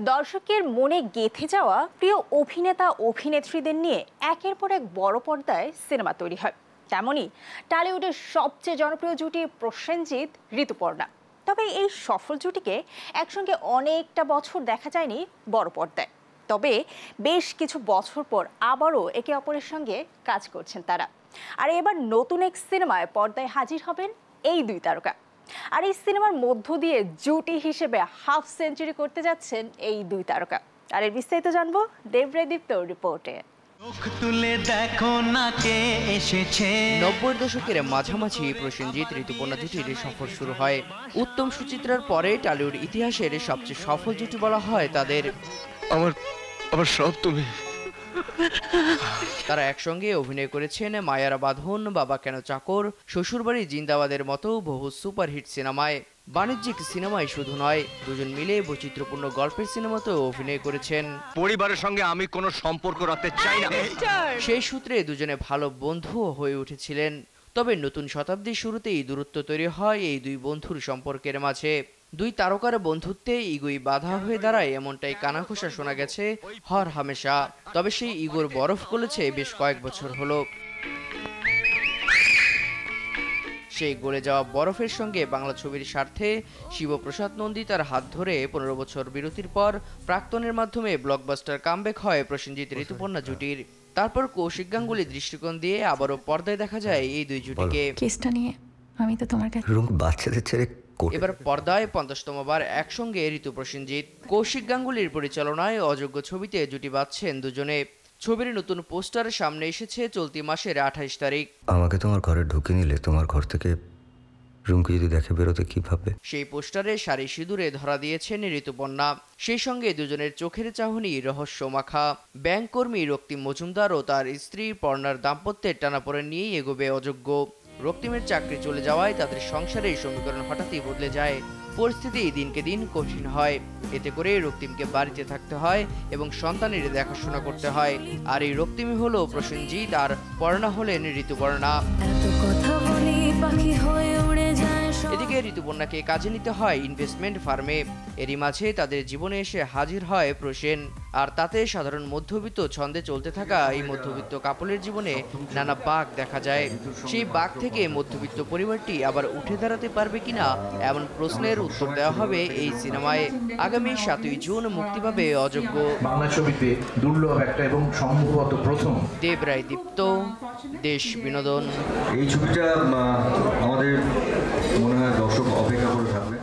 দর্শকের মনে গেঁথে যাওয়া প্রিয় অভিনেতা অভিনেত্রীদের নিয়ে একের পর এক বড় পর্দায় সিনেমা তৈরি হয়। তেমনই টলিউডের সবচেয়ে জনপ্রিয় জুটি প্রসেনজিৎ ঋতুপর্ণা। তবে এই সফল জুটিকে একসঙ্গে অনেকটা বছর দেখা যায়নি বড় পর্দায়। তবে বেশ কিছু বছর পর আবারও একে অপরের সঙ্গে কাজ করছেন তারা। আর এবার নতুন এক সিনেমায় পর্দায় হাজির হবেন এই দুই তারকা। আর এই সিনেমার মধ্য দিয়ে জুটি হিসেবে হাফ সেঞ্চুরি করতে যাচ্ছেন এই দুই তারকা। আর এর বিস্তারিত জানবো দেবরাই দীপ্ত রিপোর্টে। 90 দশকের মাঝামাঝি প্রসেনজিৎ ঋতুপর্ণা জুটির সফর শুরু হয়। উত্তম সুচিত্রার পরে টলিউড ইতিহাসের সবচেয়ে সফল জুটি বলা হয় তাদের। আমার সব তুমি। তারা একসঙ্গে অভিনয় করেছেন মায়ারা বাঁধন, বাবা কেন চাকর, শ্বশুরবাড়ি জিন্দাবাদের মতো বহু সুপারহিট সিনেমায়। বাণিজ্যিক সিনেমায় শুধু নয়, দুজন মিলে বৈচিত্র্যপূর্ণ গল্পের সিনেমাতেও অভিনয় করেছেন। পরিবারের সঙ্গে আমি কোনো সম্পর্ক রাখতে চাই না। সেই সূত্রে দুজনে ভালো বন্ধুও হয়ে উঠেছিলেন। তবে নতুন শতাব্দীর শুরুতেই দূরত্ব তৈরি হয় এই দুই বন্ধুর সম্পর্কের মাঝে। দুই তারকার বন্ধুত্বে ইগোই বাধা হয়ে দাঁড়ায়, এমনটাই কানাঘোষা শোনা গেছে হর হামেশা। তবে সেই ইগোর বরফ গলেছে বেশ কয়েক বছর হলো। সেই গলে যাওয়া বরফের সঙ্গে বাংলা ছবির স্বার্থে শিবপ্রসাদ নন্দিতার হাত ধরে 15 বছর বিরতির পর প্রাক্তনের মাধ্যমে ব্লকবাস্টার কামব্যাক হয় প্রসেনজিৎ ঋতুপর্ণা জুটির। তারপর কৌশিক গাঙ্গুলির দৃষ্টিকোণ দিয়ে আবারও পর্দায় দেখা যায় এই দুই জুটিকে। কেসটা নিয়ে আমি তো তোমার কাছে বাচ্চাদের ছেড়ে এবার পর্দায় 50তম বার একসঙ্গে ঋতু প্রসেনজিৎ। কৌশিক গাঙ্গুলির পরিচালনায় অযোগ্য ছবিতে জুটি বাঁধছেন দুজনে। ছবির নতুন পোস্টার সামনে এসেছে চলতি মাসের 28 তারিখ। আমাকে তোমার ঘরে ঢুকে নিলে তোমার ঘর থেকে রুমকে যদি দেখে বেরোতে কি ভাববে? সেই পোস্টারে শাড়ি সিঁদুরে ধরা দিয়েছেন ঋতুপর্ণা। সেই সঙ্গে দুজনের চোখের চাহনি রহস্য মাখা। ব্যাংক কর্মী রক্তিম মজুমদার ও তার স্ত্রী পর্ণার দাম্পত্যের টানাপোড়েন নিয়েই এগোবে অযোগ্য। রক্তিমের চাকরি চলে যাওয়ায় তাদের সংসারের সমীকরণ হঠাৎই বদলে যায়। পরিস্থিতি দিনকে দিন কঠিন হয়। এতে করে রক্তিমকে বাড়িতে থাকতে হয় এবং সন্তানের দেখাশোনা করতে হয়। আর এই রক্তিমই হলো প্রসেনজিৎ, আর পর্ণা হলেন ঋতুপর্ণা। এদিকে ঋতুপর্ণাকে কাজে নিতে হয় ইনভেস্টমেন্ট ফার্মে। এরই মাঝে তাদের জীবনে এসে হাজির হয় প্রসেন। আর তাতে সাধারণ মধ্যবিত্ত ছন্দে চলতে থাকা এই মধ্যবিত্ত কাপলের জীবনে নানা বাঁক দেখা যায়। সেই বাঁক থেকে মধ্যবিত্ত পরিবারটি আবার উঠে দাঁড়াতে পারবে কিনা, এমন প্রশ্নের উত্তর দেওয়া হবে এই সিনেমায়। আগামী 7ই জুন মুক্তি পাবে অযোগ্য। বাংলা ছবিতে দুর্লভ একটা এবং সম্ভবত প্রথম। দেবরাই দীপ্ত, দেশ বিনোদন। এই ছবিটা আমাদের মনে হয় দর্শক অপেক্ষা করে থাকবে।